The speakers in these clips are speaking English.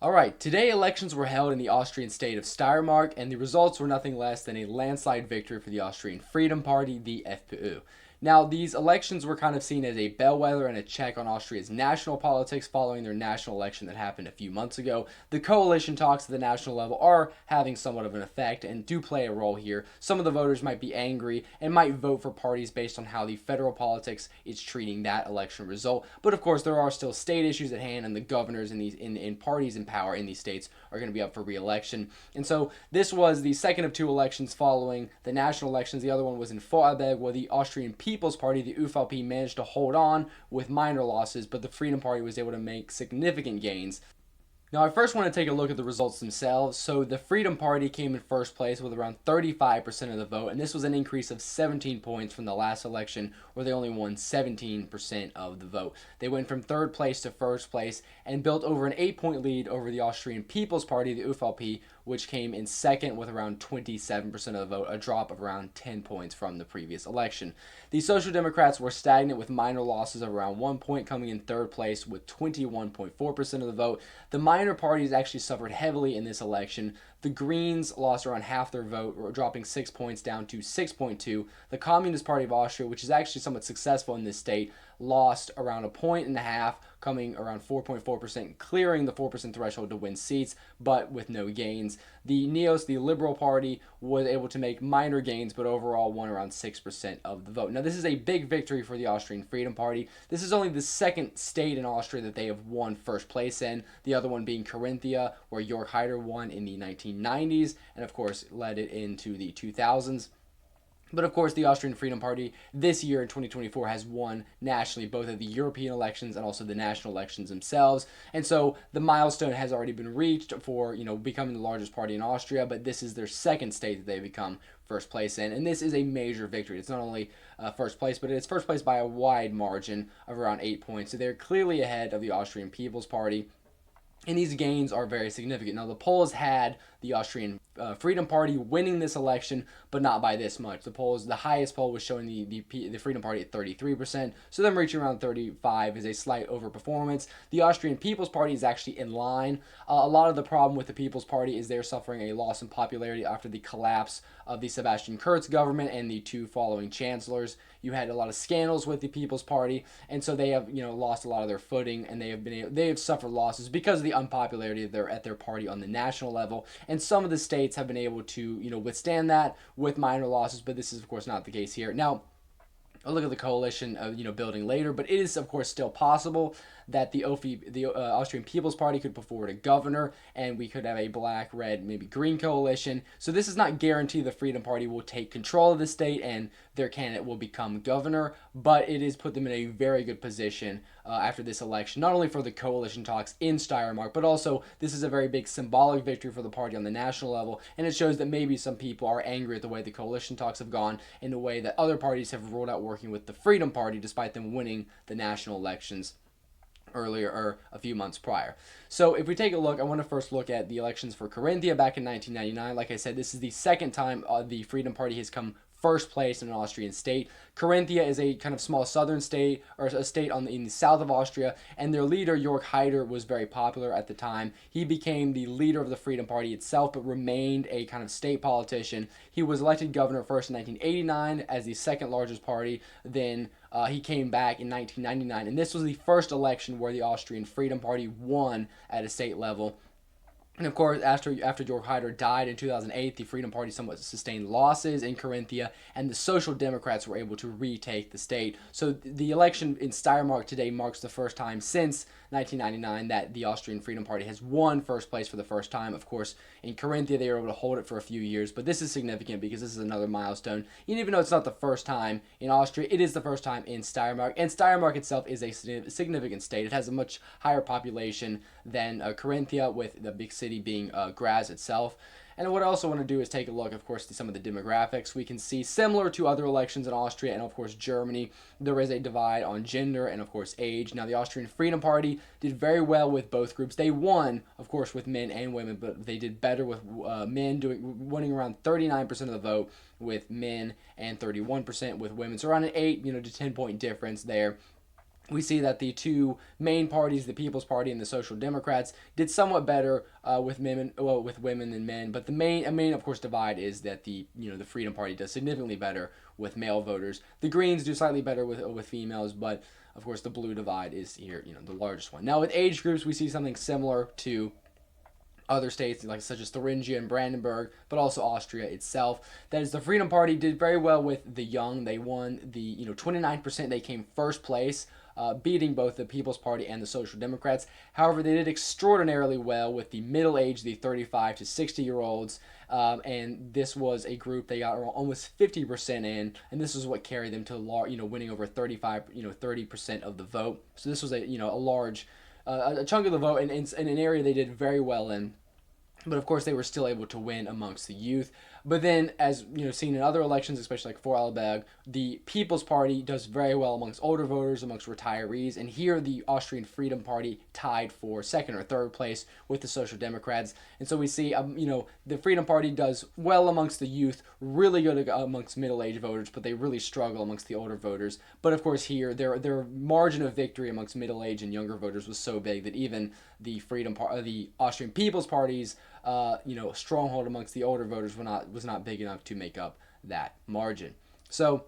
All right, today elections were held in the Austrian state of Steiermark, and the results were nothing less than a landslide victory for the Austrian Freedom Party, the FPÖ. Now, these elections were kind of seen as a bellwether and a check on Austria's national politics following their national election that happened a few months ago. The coalition talks at the national level are having somewhat of an effect and do play a role here. Some of the voters might be angry and might vote for parties based on how the federal politics is treating that election result. But of course, there are still state issues at hand, and the governors in parties in power in these states are going to be up for re-election. And so this was the second of two elections following the national elections. The other one was in Vorarlberg, where the Austrian People's Party, the ÖVP, managed to hold on with minor losses, but the Freedom Party was able to make significant gains. Now, I first want to take a look at the results themselves. So, the Freedom Party came in first place with around 35% of the vote, and this was an increase of 17 points from the last election, where they only won 17% of the vote. They went from third place to first place and built over an 8-point lead over the Austrian People's Party, the ÖVP, which came in second with around 27% of the vote, a drop of around 10 points from the previous election. The Social Democrats were stagnant with minor losses of around 1 point, coming in third place with 21.4% of the vote. The minor parties actually suffered heavily in this election. The Greens lost around half their vote, dropping 6 points down to 6.2. The Communist Party of Austria, which is actually somewhat successful in this state, lost around a point and a half, coming around 4.4%, clearing the 4% threshold to win seats, but with no gains. The NEOS, the Liberal Party, was able to make minor gains, but overall won around 6% of the vote. Now, this is a big victory for the Austrian Freedom Party. This is only the second state in Austria that they have won first place in, the other one being Carinthia, where Jörg Haider won in the 1990s, and of course led it into the 2000s. But of course, the Austrian Freedom Party this year in 2024 has won nationally, both at the European elections and also the national elections themselves. And so the milestone has already been reached for, becoming the largest party in Austria, but this is their second state that they become first place in. And this is a major victory. It's not only first place, but it's first place by a wide margin of around 8 points. So they're clearly ahead of the Austrian People's Party. And these gains are very significant. Now, the polls had the Austrian Freedom Party winning this election, but not by this much. The highest poll was showing the Freedom Party at 33%, so them reaching around 35 is a slight overperformance. The Austrian People's Party is actually in line. A lot of the problem with the People's Party is they're suffering a loss in popularity after the collapse of the Sebastian Kurz government and the two following chancellors. You had a lot of scandals with the People's Party, and so they have lost a lot of their footing, and they have suffered losses because of the unpopularity at their party on the national level. And some of the states have been able to withstand that with minor losses, but this is of course not the case here. Now, I'll look at the coalition building later, but it is of course still possible that the Austrian People's Party could put forward a governor, and we could have a black, red, maybe green coalition. So this is not guaranteed the Freedom Party will take control of the state and their candidate will become governor, but it has put them in a very good position after this election, not only for the coalition talks in Steiermark, but also this is a very big symbolic victory for the party on the national level, and it shows that maybe some people are angry at the way the coalition talks have gone in the way that other parties have ruled out working with the Freedom Party despite them winning the national elections earlier or a few months prior. So if we take a look, I want to first look at the elections for Carinthia back in 1999. Like I said, this is the second time the Freedom Party has come first place in an Austrian state. Carinthia is a kind of small southern state, or a state in the south of Austria, and their leader, Jörg Haider, was very popular at the time. He became the leader of the Freedom Party itself, but remained a kind of state politician. He was elected governor first in 1989 as the second largest party, then he came back in 1999, and this was the first election where the Austrian Freedom Party won at a state level. And of course, after Jörg Haider died in 2008, the Freedom Party somewhat sustained losses in Carinthia, and the Social Democrats were able to retake the state. So the election in Steiermark today marks the first time since 1999 that the Austrian Freedom Party has won first place for the first time. Of course, in Carinthia, they were able to hold it for a few years, but this is significant because this is another milestone. And even though it's not the first time in Austria, it is the first time in Steiermark, and Steiermark itself is a significant state. It has a much higher population than Carinthia, with the big city being Graz itself. And what I also want to do is take a look, of course, to some of the demographics. We can see, similar to other elections in Austria and, of course, Germany, there is a divide on gender and, of course, age. Now, the Austrian Freedom Party did very well with both groups. They won, of course, with men and women, but they did better with men, winning around 39% of the vote with men and 31% with women. So around an 8 to 10 point difference there. we see that the two main parties, the People's Party and the Social Democrats, did somewhat better with women than men. But the main, of course, divide is that the Freedom Party does significantly better with male voters. The Greens do slightly better with females, but of course, the blue divide is here, the largest one. Now, with age groups, we see something similar to other states such as Thuringia and Brandenburg, but also Austria itself. That is, the Freedom Party did very well with the young. They won the 29%. They came first place, beating both the People's Party and the Social Democrats. However, they did extraordinarily well with the middle age, the 35 to 60-year-olds. And this was a group they got almost 50% in, and this is what carried them to winning over 30% of the vote. So this was a large a chunk of the vote in an area they did very well in. But of course, they were still able to win amongst the youth. But then, as seen in other elections, especially like Vorarlberg, the People's Party does very well amongst older voters, amongst retirees. And here, the Austrian Freedom Party tied for second or third place with the Social Democrats. And so we see, the Freedom Party does well amongst the youth, really good amongst middle-aged voters, but they really struggle amongst the older voters. But of course, here, their margin of victory amongst middle-aged and younger voters was so big that even the Austrian People's Party's stronghold amongst the older voters was not big enough to make up that margin. So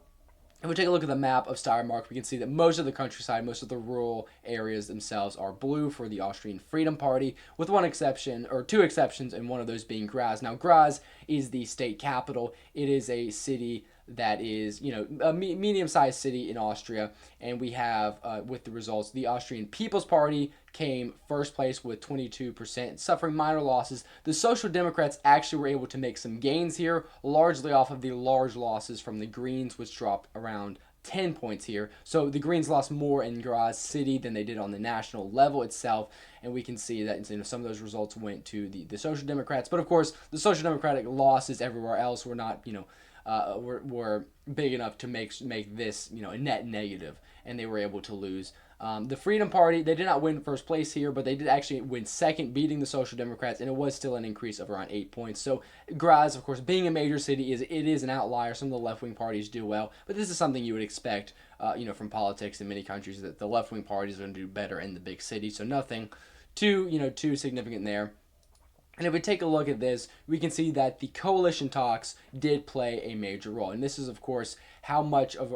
if we take a look at the map of Steiermark, we can see that most of the countryside, most of the rural areas themselves are blue for the Austrian Freedom Party, with one exception, or two exceptions, and one of those being Graz. Now, Graz is the state capital. It is a city that is, a medium-sized city in Austria, and we have, with the results, the Austrian People's Party came first place with 22%, suffering minor losses. The Social Democrats actually were able to make some gains here, largely off of the large losses from the Greens, which dropped around 10 points here. So the Greens lost more in Graz city than they did on the national level itself, and we can see that some of those results went to the Social Democrats. But of course, the Social Democratic losses everywhere else were not, were big enough to make this a net negative, and they were able to lose. The Freedom Party, they did not win first place here, but they did actually win second, beating the Social Democrats, and it was still an increase of around 8 points. So Graz, of course, being a major city, it is an outlier. Some of the left-wing parties do well, but this is something you would expect, from politics in many countries, that the left-wing parties are going to do better in the big city. So nothing too significant there. And if we take a look at this, we can see that the coalition talks did play a major role. And this is, of course, how much of,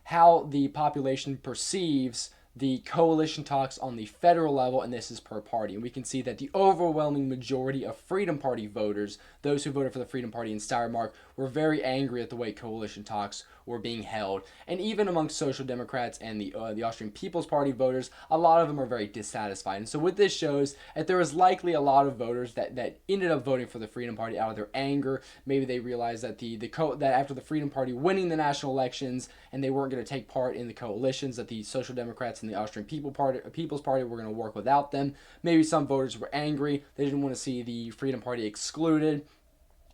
how the population perceives the coalition talks on the federal level, and this is per party. And we can see that the overwhelming majority of Freedom Party voters, those who voted for the Freedom Party in Steiermark, were very angry at the way coalition talks were being held. And even amongst Social Democrats and the Austrian People's Party voters, a lot of them are very dissatisfied. And so what this shows that there was likely a lot of voters that ended up voting for the Freedom Party out of their anger. Maybe they realized that that after the Freedom Party winning the national elections and they weren't going to take part in the coalitions, that the Social Democrats and the Austrian People's Party were going to work without them. Maybe some voters were angry. They didn't want to see the Freedom Party excluded.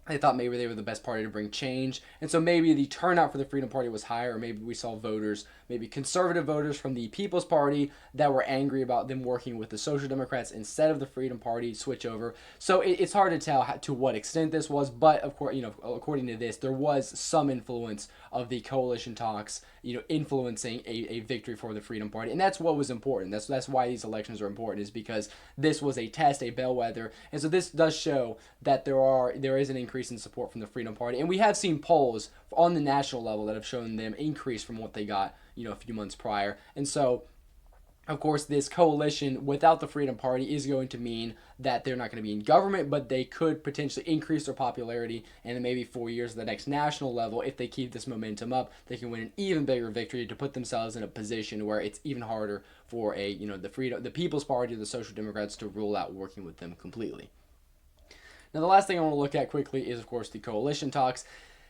They thought maybe they were the best party to bring change. And so maybe the turnout for the Freedom Party was higher, or maybe we saw voters, maybe conservative voters from the People's Party that were angry about them working with the Social Democrats instead of the Freedom Party switch over. So it's hard to tell to what extent this was, but of course, according to this, there was some influence of the coalition talks, influencing a victory for the Freedom Party. And that's what was important. That's why these elections are important, is because this was a test, a bellwether. And so this does show that there is an increase in support from the Freedom Party. And we have seen polls on the national level that have shown them increase from what they got, a few months prior. And so, of course, this coalition without the Freedom Party is going to mean that they're not going to be in government, but they could potentially increase their popularity, and in maybe 4 years at the next national level, if they keep this momentum up, they can win an even bigger victory to put themselves in a position where it's even harder for the People's Party or the Social Democrats to rule out working with them completely. Now, the last thing I want to look at quickly is, of course, the coalition talks.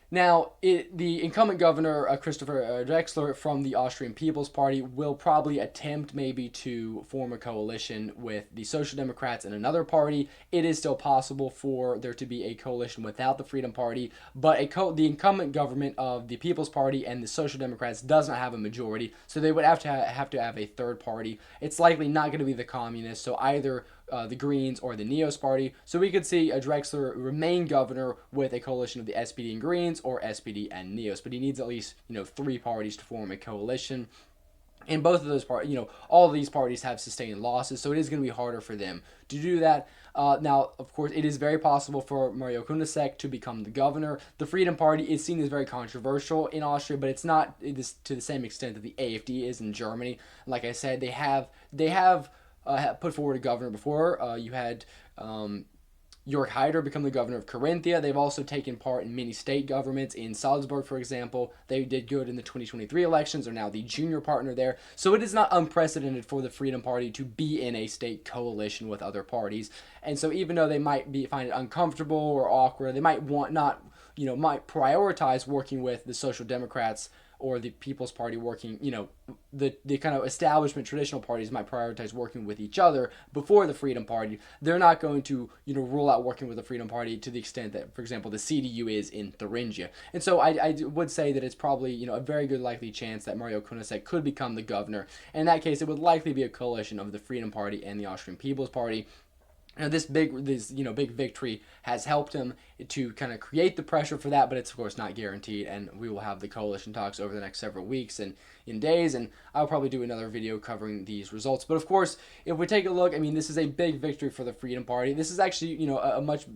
Now, the incumbent governor, Christopher Drexler, from the Austrian People's Party, will probably attempt maybe to form a coalition with the Social Democrats and another party. It is still possible for there to be a coalition without the Freedom Party, but the incumbent government of the People's Party and the Social Democrats does not have a majority, so they would have to have a third party. It's likely not going to be the Communists, so either the Greens or the Neos Party. So we could see Drexler remain governor with a coalition of the SPD and Greens or SPD and Neos, but he needs at least 3 parties to form a coalition. And both of those parties, all of these parties have sustained losses, so it is going to be harder for them to do that. Now, of course, it is very possible for Mario Kunasek to become the governor. The Freedom Party is seen as very controversial in Austria, but it's not to the same extent that the AfD is in Germany. Like I said, they have put forward a governor before. You had Jörg Haider become the governor of Carinthia. They've also taken part in many state governments. In Salzburg, for example, they did good in the 2023 elections, are now the junior partner there. So it is not unprecedented for the Freedom Party to be in a state coalition with other parties. And so even though they might find it uncomfortable or awkward, they might might prioritize working with the Social Democrats or the People's Party working, the kind of establishment traditional parties might prioritize working with each other before the Freedom Party. They're not going to, rule out working with the Freedom Party to the extent that, for example, the CDU is in Thuringia. And so I would say that it's probably, a very good likely chance that Mario Kunasek could become the governor. And in that case, it would likely be a coalition of the Freedom Party and the Austrian People's Party. Now, this big victory has helped him to kind of create the pressure for that, but it's of course not guaranteed. And we will have the coalition talks over the next several weeks and in days, and I'll probably do another video covering these results. But of course, if we take a look, this is a big victory for the Freedom Party. This is actually a much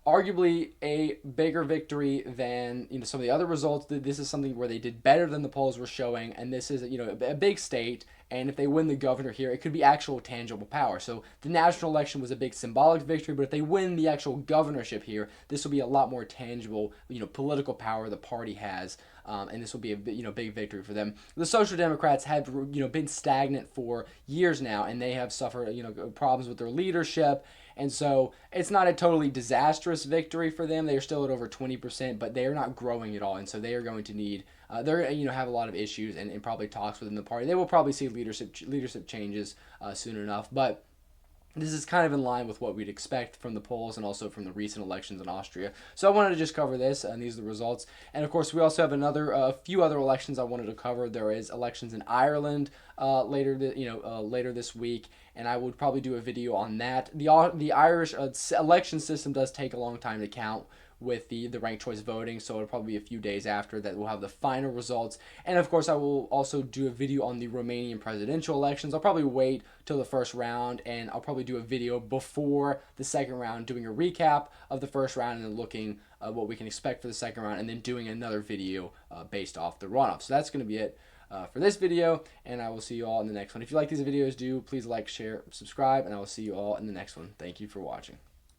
arguably a bigger victory than some of the other results. This is something where they did better than the polls were showing, and this is a big state. And if they win the governor here, it could be actual tangible power. So the national election was a big symbolic victory, but if they win the actual governorship here, this will be a lot more tangible, political power the party has, and this will be a big victory for them. The Social Democrats have been stagnant for years now, and they have suffered problems with their leadership. And so it's not a totally disastrous victory for them. They are still at over 20%, but they are not growing at all. And so they are going to need, they're have a lot of issues and probably talks within the party. They will probably see leadership changes soon enough. But this is kind of in line with what we'd expect from the polls and also from the recent elections in Austria. So I wanted to just cover this, and these are the results. And of course, we also have a few other elections I wanted to cover. There is elections in Ireland later this week, and I would probably do a video on that. The Irish election system does take a long time to count with the ranked choice voting, so it'll probably be a few days after that we'll have the final results. And of course, I will also do a video on the Romanian presidential elections. I'll probably wait till the first round, and I'll probably do a video before the second round doing a recap of the first round and then looking what we can expect for the second round, and then doing another video based off the runoff. So that's going to be it for this video, and I will see you all in the next one. If you like these videos, please like, share, subscribe, and I will see you all in the next one. Thank you for watching.